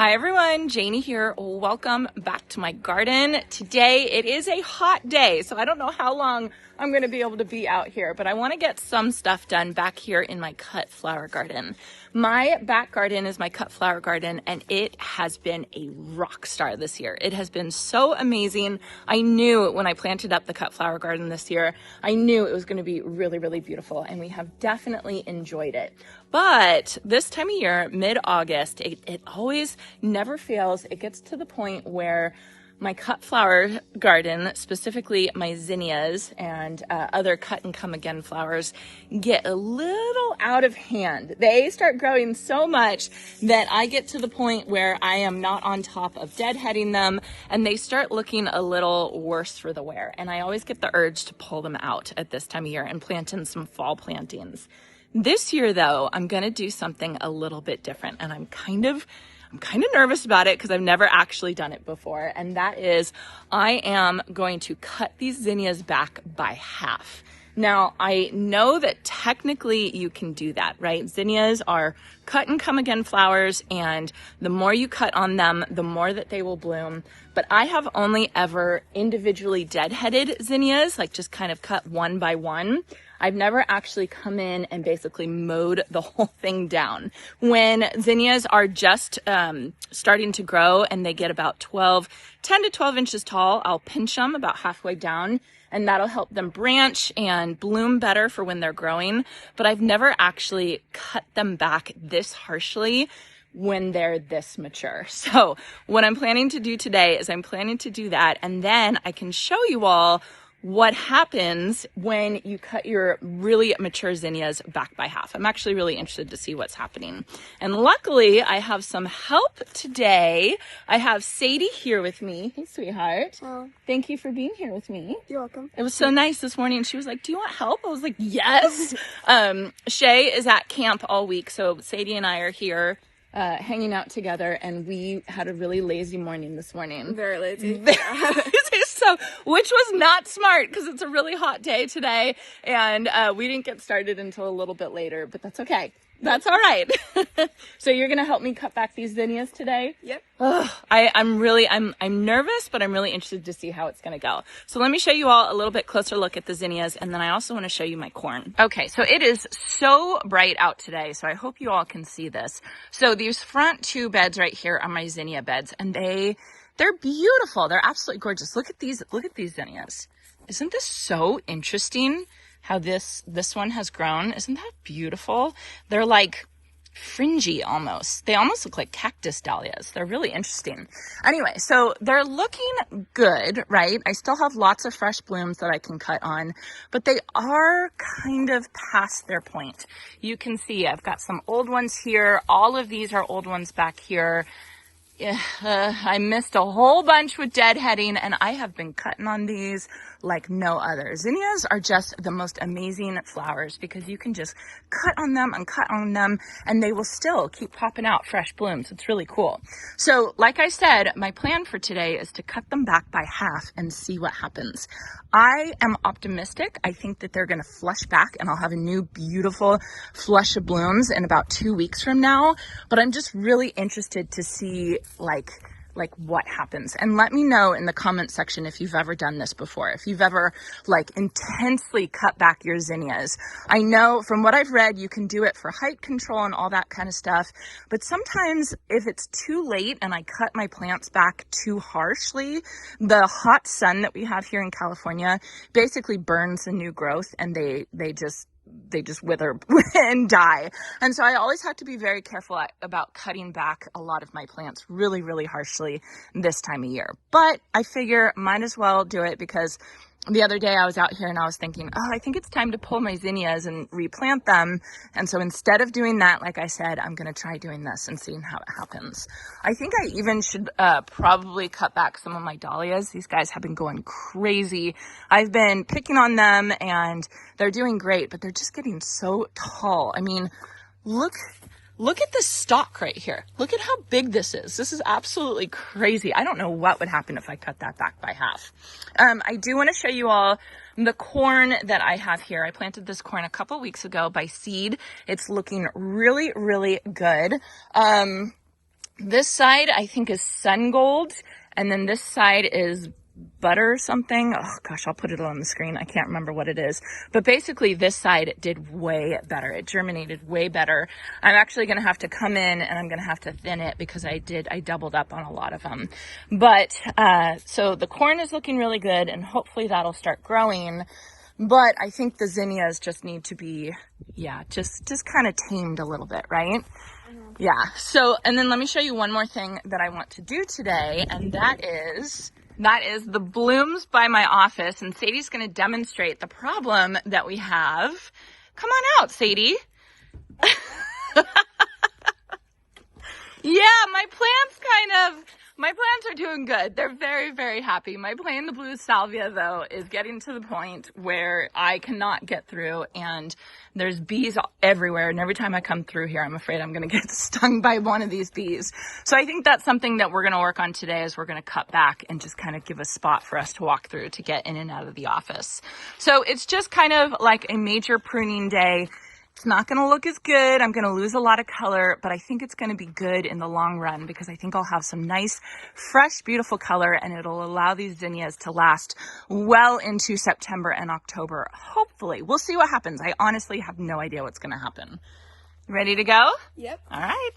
Hi everyone, Janie here. Welcome back to my garden. Today it is a hot day, so I don't know how long I'm going to be able to be out here, but I want to get some stuff done back here in my cut flower garden. My back garden is my cut flower garden, and it has been a rock star this year. It has been so amazing. I knew when I planted up the cut flower garden this year, I knew it was going to be really, really beautiful, and we have definitely enjoyed it. But this time of year, mid-August, it always never fails. It gets to the point where my cut flower garden, specifically my zinnias and other cut and come again flowers, get a little out of hand. They start growing so much that I get to the point where I am not on top of deadheading them, and they start looking a little worse for the wear. And I always get the urge to pull them out at this time of year and plant in some fall plantings. This year, though, I'm going to do something a little bit different, and I'm kind of nervous about it because I've never actually done it before, and that is I am going to cut these zinnias back by half. Now, I know that technically you can do that, right? Zinnias are cut and come again flowers, and the more you cut on them, the more that they will bloom. But I have only ever individually deadheaded zinnias, like just kind of cut one by one. I've never actually come in and basically mowed the whole thing down. When zinnias are just starting to grow and they get about 10 to 12 inches tall, I'll pinch them about halfway down, and that'll help them branch and bloom better for when they're growing. But I've never actually cut them back this harshly when they're this mature. So what I'm planning to do today is I'm planning to do that, and then I can show you all what happens when you cut your really mature zinnias back by half. I'm actually really interested to see what's happening. And luckily, I have some help today. I have Sadie here with me. Hey, sweetheart. Oh. Thank you for being here with me. You're welcome. It was so nice this morning. She was like, do you want help? I was like, yes. Shay is at camp all week, so Sadie and I are here hanging out together, and we had a really lazy morning this morning. Very lazy. So, which was not smart because it's a really hot day today, and we didn't get started until a little bit later, but that's okay. That's all right. So you're going to help me cut back these zinnias today? Yep. I'm nervous, but I'm really interested to see how it's going to go. So let me show you all a little bit closer look at the zinnias, and then I also want to show you my corn. Okay, so it is so bright out today, so I hope you all can see this. So these front two beds right here are my zinnia beds, and they're beautiful. They're absolutely gorgeous. Look at these zinnias. Isn't this so interesting? How this one has grown. Isn't that beautiful? They're like fringy almost. They almost look like cactus dahlias. They're really interesting. Anyway, so they're looking good, right? I still have lots of fresh blooms that I can cut on, but they are kind of past their point. You can see I've got some old ones here. All of these are old ones back here. I missed a whole bunch with deadheading, and I have been cutting on these like no other. Zinnias are just the most amazing flowers because you can just cut on them and cut on them, and they will still keep popping out fresh blooms. It's really cool. So like I said, my plan for today is to cut them back by half and see what happens. I am optimistic. I think that they're going to flush back, and I'll have a new beautiful flush of blooms in about 2 weeks from now. But I'm just really interested to see like what happens. And let me know in the comment section if you've ever done this before, if you've ever like intensely cut back your zinnias. I know from what I've read, you can do it for height control and all that kind of stuff. But sometimes if it's too late and I cut my plants back too harshly, the hot sun that we have here in California basically burns the new growth, and they just wither and die. And so I always have to be very careful about cutting back a lot of my plants really, really harshly this time of year. But I figure might as well do it because the other day I was out here and I was thinking, I think it's time to pull my zinnias and replant them. And so instead of doing that, like I said, I'm going to try doing this and seeing how it happens. I think I even should probably cut back some of my dahlias. These guys have been going crazy. I've been picking on them and they're doing great, but they're just getting so tall. I mean, look at this stalk right here. Look at how big this is. This is absolutely crazy. I don't know what would happen if I cut that back by half. I do want to show you all the corn that I have here. I planted this corn a couple weeks ago by seed. It's looking really, really good. This side I think is sun gold, and then this side is butter something. Oh gosh, I'll put it on the screen. I can't remember what it is. But basically this side did way better. It germinated way better. I'm actually going to have to come in and I'm going to have to thin it because I doubled up on a lot of them. But so the corn is looking really good, and hopefully that'll start growing. But I think the zinnias just need to be, yeah, just kind of tamed a little bit, right? Yeah. So, and then let me show you one more thing that I want to do today, and that is the blooms by my office. And Sadie's going to demonstrate the problem that we have. Come on out, Sadie. Yeah, my plants are doing good. They're very, very happy. My Playing the Blues salvia, though, is getting to the point where I cannot get through, and there's bees everywhere. And every time I come through here, I'm afraid I'm going to get stung by one of these bees. So I think that's something that we're going to work on today, is we're going to cut back and just kind of give a spot for us to walk through to get in and out of the office. So it's just kind of like a major pruning day. It's not going to look as good. I'm going to lose a lot of color, but I think it's going to be good in the long run because I think I'll have some nice, fresh, beautiful color, and it'll allow these zinnias to last well into September and October. Hopefully. We'll see what happens. I honestly have no idea what's going to happen. Ready to go? Yep. All right.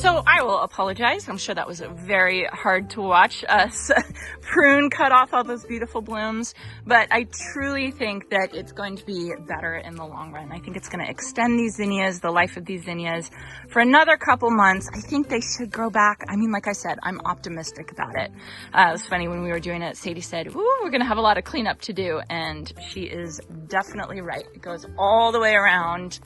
So I will apologize. I'm sure that was very hard to watch us prune, cut off all those beautiful blooms, but I truly think that it's going to be better in the long run. I think it's going to extend these zinnias, the life of these zinnias, for another couple months. I think they should grow back. I mean, like I said, I'm optimistic about it. It was funny when we were doing it, Sadie said, "Ooh, we're going to have a lot of cleanup to do," and she is definitely right. It goes all the way around.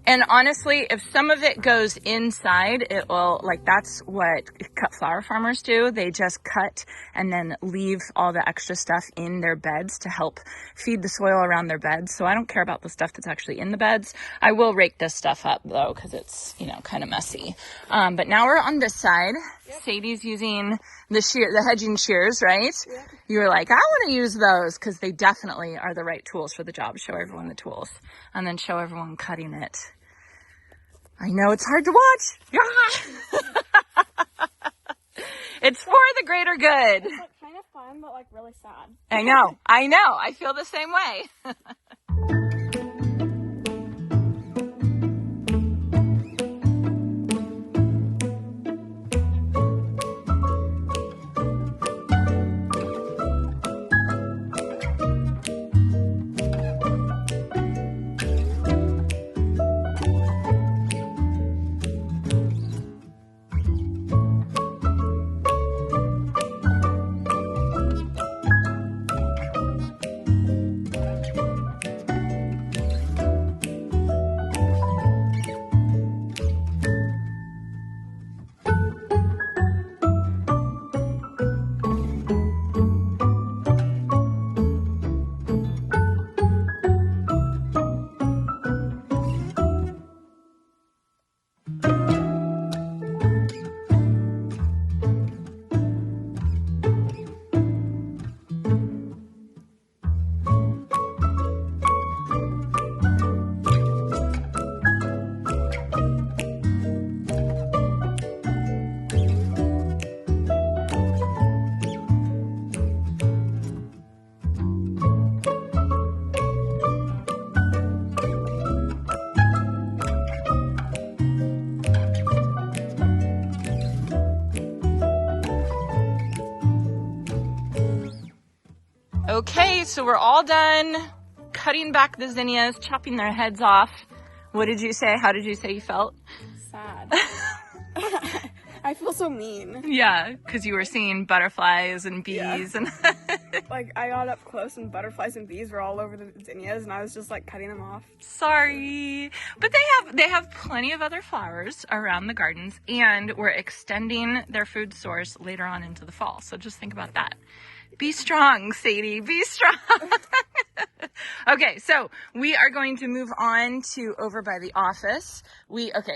And honestly, if some of it goes inside, it will, like, that's what cut flower farmers do. They just cut and then leave all the extra stuff in their beds to help feed the soil around their beds. So I don't care about the stuff that's actually in the beds. I will rake this stuff up though, because it's, you know, kind of messy. But now we're on this side. Yep. Sadie's using the hedging shears, right? Yep. You were like, I want to use those because they definitely are the right tools for the job. Show everyone the tools and then show everyone cutting it. I know it's hard to watch. It's for the greater good. It's like kind of fun, but like really sad. I know. I feel the same way. Okay, so we're all done cutting back the zinnias, chopping their heads off. What did you say? How did you say you felt? Sad. I feel so mean. Yeah, because you were seeing butterflies and bees and Like, I got up close and butterflies and bees were all over the zinnias, and I was just like cutting them off. sorry. But they have plenty of other flowers around the gardens, and we're extending their food source later on into the fall. So just think about that. Be strong, Sadie. Be strong. Okay, so we are going to move on to over by the office.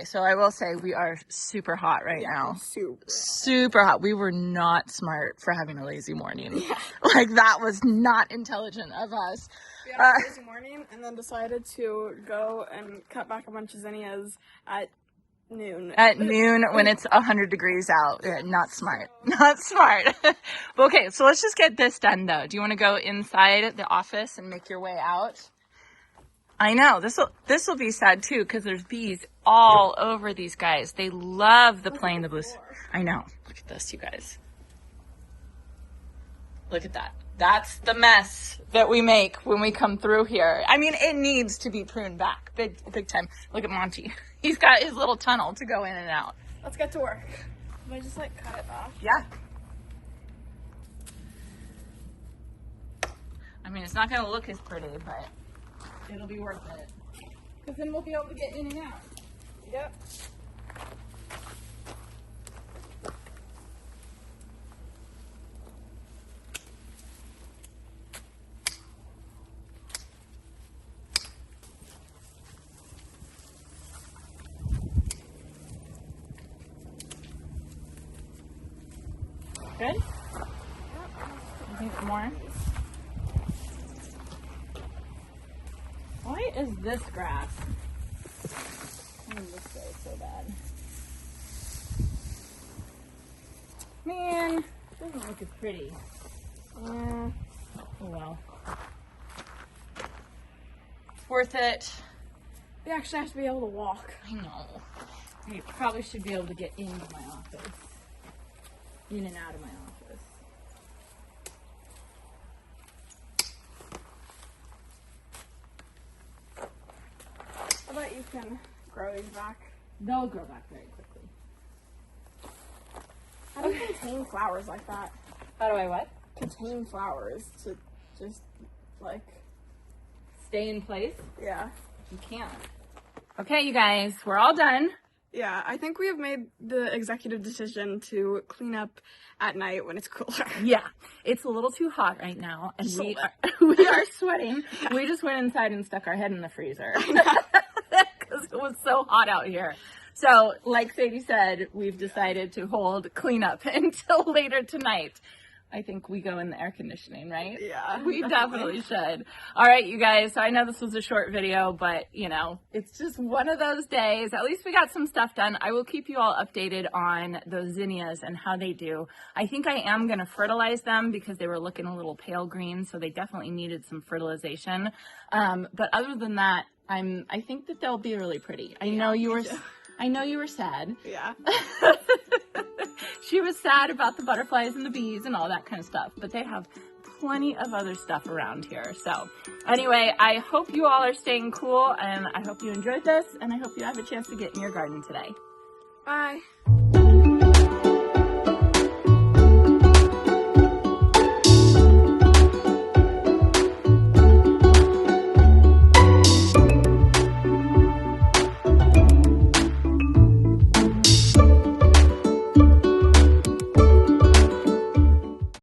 So I will say we are super hot right now. Super hot. We were not smart for having a lazy morning. Yeah. Like, that was not intelligent of us. We had a lazy morning and then decided to go and cut back a bunch of zinnias at noon. At noon when it's 100 degrees out. Yeah, not smart. Not smart. Okay, so let's just get this done though. Do you want to go inside the office and make your way out? I know, this will be sad too, because there's bees all over these guys. They love the playing the blues. I know. Look at this, you guys. Look at that. That's the mess that we make when we come through here. I mean, it needs to be pruned back big time. Look at Monty. He's got his little tunnel to go in and out. Let's get to work. Can I just like cut it off? Yeah. I mean, it's not going to look as pretty, but it'll be worth it. Because then we'll be able to get in and out. Yep. Good? You think more? Why is this grass in this way so bad? Man, it doesn't look as pretty. Oh well. It's worth it. We actually have to be able to walk. I know. I probably should be able to get into my office. In and out of my office. I bet you can grow these back. They'll grow back very quickly. How do you contain flowers like that? How do I what? Contain flowers to just like Stay in place? yeah. You can't. Okay, you guys, we're all done. Yeah, I think we have made the executive decision to clean up at night when it's cooler. Yeah, it's a little too hot right now, and So we are sweating. We just went inside and stuck our head in the freezer because it was so hot out here. So, like Sadie said, we've decided to hold cleanup until later tonight. I think we go in the air conditioning, right? Yeah, We definitely should. All right, you guys. So I know this was a short video, but, you know, it's just one of those days. At least we got some stuff done. I will keep you all updated on those zinnias and how they do. I think I am going to fertilize them because they were looking a little pale green, so they definitely needed some fertilization. But other than that, I think that they'll be really pretty. I know you were sad. Yeah. She was sad about the butterflies and the bees and all that kind of stuff, but they have plenty of other stuff around here. So anyway, I hope you all are staying cool, and I hope you enjoyed this, and I hope you have a chance to get in your garden today. Bye.